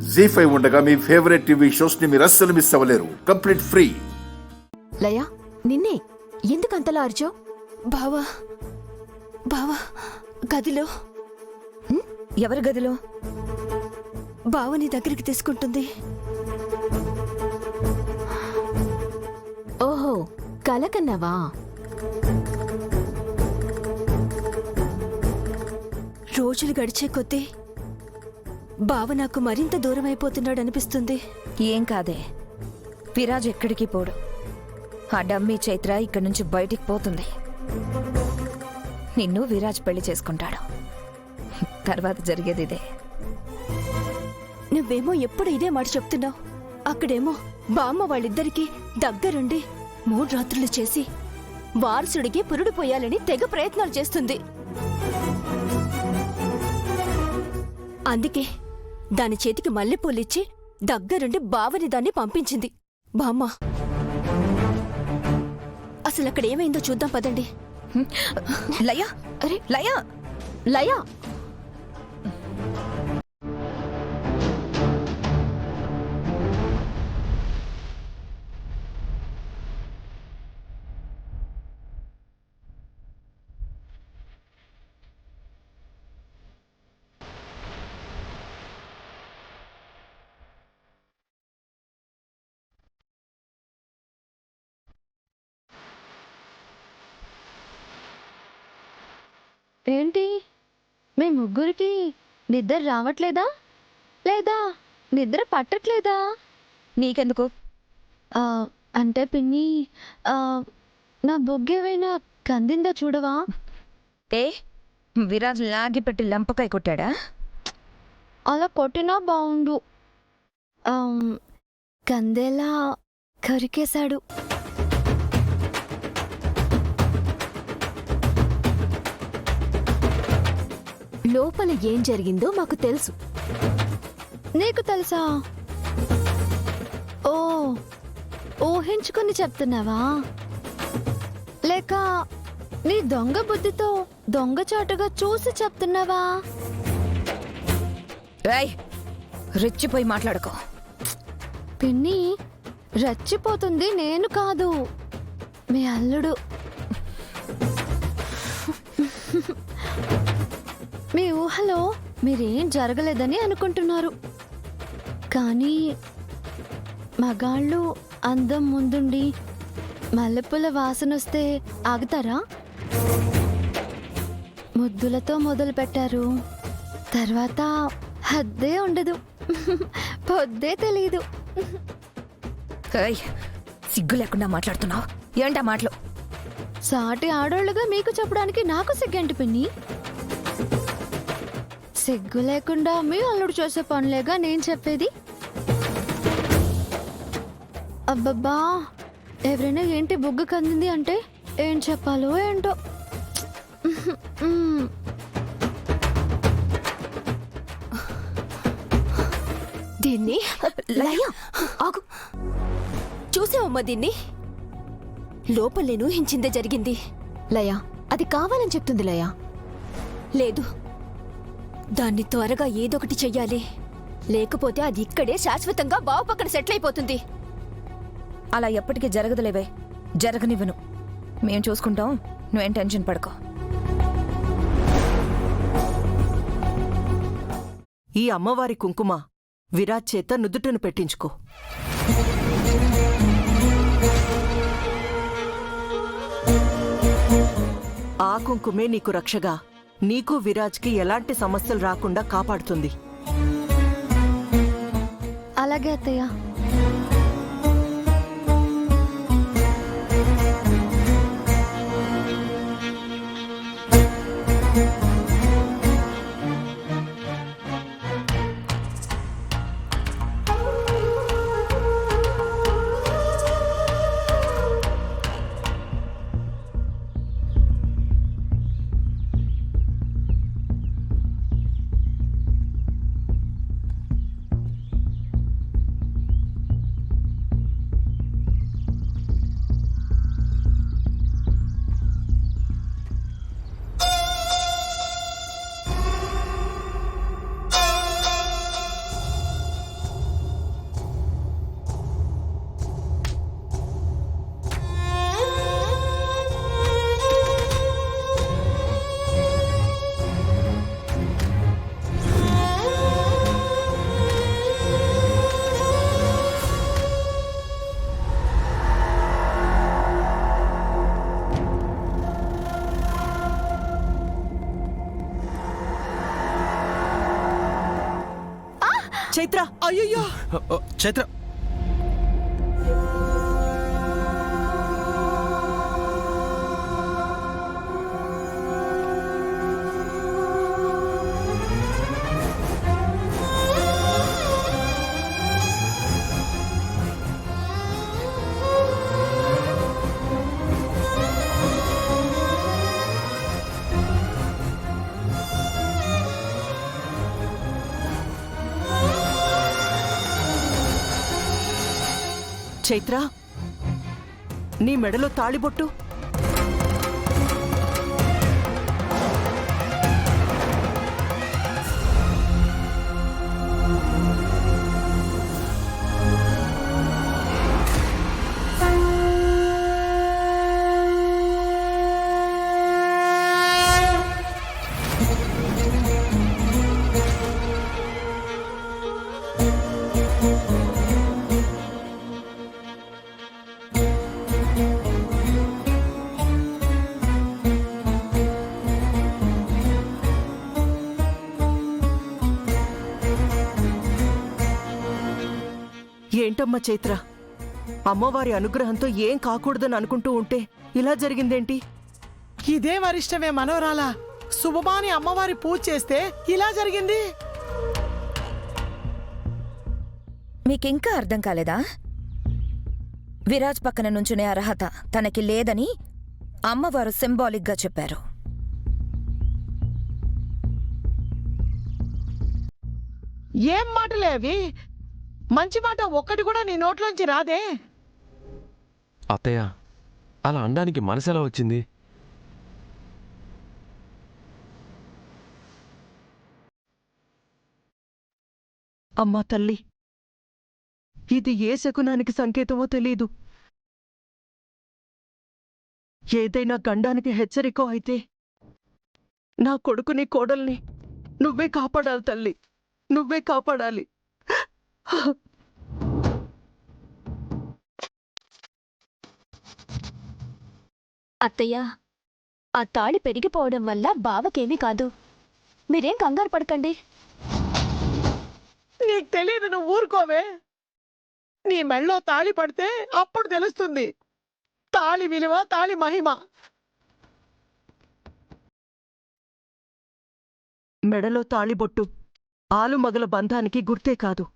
జీ5 ఉండగా మీ favourite TV shows ని మీరు అస్సలు మిస్ అవ్వలేరు. Complete free. లయ, నిన్నే ఎందుకంతలా అరిచావు? బావా బావా గదిలో. ఎవరి గదిలో? బావని దగ్గరికి తీసుకుంటుంది. ఓహో, కలకన్నావా? రోజులు గడిచే కొద్దీ బావ నాకు మరింత దూరం అయిపోతున్నాడు అనిపిస్తుంది. ఏం కాదే, విరాజ్ ఎక్కడికి పోడు. ఆ డమ్మీ చైత్ర ఇక్కడి నుంచి బయటికి పోతుంది. నిన్ను విరాజ్ పెళ్లి చేసుకుంటాడు. తర్వాత జరిగేది ఇదే. నువ్వేమో ఎప్పుడు ఇదే మాట చెప్తున్నావు. అక్కడేమో బామ్మ వాళ్ళిద్దరికీ దగ్గరుండి 3 రాత్రులు చేసి వారసుడికి పురుడు పోయాలని తెగ ప్రయత్నాలు చేస్తుంది. అందుకే దాని చేతికి మల్లెపూలిచ్చి దగ్గరుండి బావని దాన్ని పంపించింది బామ్మ. అసలక్కడేమైందో చూద్దాం పదండి. లయ, అరే లయ, లయ, ఏంటి మీ ముగ్గురికి నిద్ర రావట్లేదా, లేదా నిద్ర పట్టట్లేదా? నీకెందుకు? అంటే పిన్ని, నా బొగ్గేమైనా కందిందా చూడవా? ఏ విరాజ్ లాగి పెట్టి లంపకాయ కొట్టాడా? అలా కొట్టినా బాగుండు. కందేలా కరికేశాడు. లోపల ఏం జరిగిందో మాకు తెలుసు. నీకు తెలుసా? ఓ, ఊహించుకుని చెప్తున్నావా? లేక నీ దొంగ బుద్ధితో దొంగచాటుగా చూసి చెప్తున్నావా? ఏయ్, రెచ్చిపోయి మాట్లాడుకో. పిన్ని, రెచ్చిపోతుంది నేను కాదు, మీ అల్లుడు. మీ ఊహలో మీరేం జరగలేదని అనుకుంటున్నారు, కానీ మగాళ్ళు అందం ముందుండి మల్లెపూల వాసనొస్తే ఆగుతారా? ముద్దులతో మొదలు పెట్టారు, తర్వాత హద్దే ఉండదు, పొద్దే తెలీదు. సిగ్గు లేకుండా మాట్లాడుతున్నావు ఏంటా మాటలు? సాటి ఆడోళ్ళుగా మీకు చెప్పడానికి నాకు సిగ్గంటి పిన్ని. సిగ్గు లేకుండా మీ అల్లుడు చేసే పనులేగా నేను చెప్పేది. అబ్బబ్బా, ఎవరైనా ఏంటి బొగ్గు కందింది అంటే ఏం చెప్పాలో ఏంటో. దీన్ని లయ, ఆగు. చూసావమ్మా దీన్ని? లోపల నేను ఊహించిందే జరిగింది. లయ, అది కావాలని చెప్తుంది. లయ, లేదు, దాన్ని త్వరగా ఏదొకటి చెయ్యాలి, లేకపోతే అది ఇక్కడే శాశ్వతంగా బావ పక్కన సెటిల్ అయిపోతుంది. అలా ఎప్పటికీ జరగదులేవే. జరగనివ్వను, మేం చూసుకుంటాం, నువ్వేం టెన్షన్ పడుకో. ఈ అమ్మవారి కుంకుమ విరాజ్ చేత నుదుటను పెట్టించుకో. ఆ కుంకుమే నీకు రక్షగా, నీకు విరాజ్కి ఎలాంటి సమస్యలు రాకుండా కాపాడుతుంది. అలాగే అత్తయ్య. చైత్ర అయ్యయ్యో చైత్ర చైత్ర నీ మెడలో తాళిబొట్టు. ఏంటమ్మా చైత్ర, అమ్మవారి అనుగ్రహంతో ఏం కాకూడదని అనుకుంటూ ఉంటే ఇలా జరిగిందేంటి? ఇదే వరిష్టమే మనోరాలా. శుభమాని అమ్మవారి పూజ చేస్తే ఇలా జరిగింది. మీకింకా అర్థం కాలేదా? విరాజ్ పక్కన నుంచునే అర్హత తనకి లేదని అమ్మవారు సింబాలిక్గా చెప్పారు. ఏం మాటలే అవి? మంచి మాట ఒక్కటి కూడా నీ నోట్లోంచి రాదే. అత్తయ్య, అలా అనడానికి మనసెలా వచ్చింది? అమ్మా తల్లి, ఇది ఏ శకునానికి సంకేతమో తెలీదు. ఏదైనా గండానికి హెచ్చరికో అయితే నా కొడుకుని కోడల్ని నువ్వే కాపాడాలి తల్లి, నువ్వే కాపాడాలి. అత్తయ్య, ఆ తాళి పెరిగిపోవడం వల్ల బావకేమీ కాదు. మీరేం కంగారు పడకండి. నీకు తెలియదు, నువ్వు ఊరుకోవే. నీ మెళ్ళో తాళి పడితే అప్పుడు తెలుస్తుంది తాళి విలువ, తాళి మహిమ. మెడలో తాళిబొట్టు ఆలుమగల బంధానికి గుర్తే కాదు,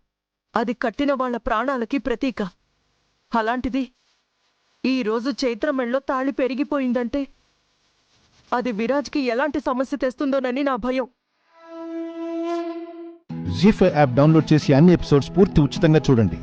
అది కట్టిన వాళ్ల ప్రాణాలకి ప్రతీక. అలాంటిది ఈరోజు చైత్ర మెళ్ళో తాళి పెరిగిపోయిందంటే అది విరాజ్కి ఎలాంటి సమస్య తెస్తుందోనని నా భయం. జీ5 యాప్ డౌన్లోడ్ చేసి అన్ని ఎపిసోడ్స్ పూర్తి ఉచితంగా చూడండి.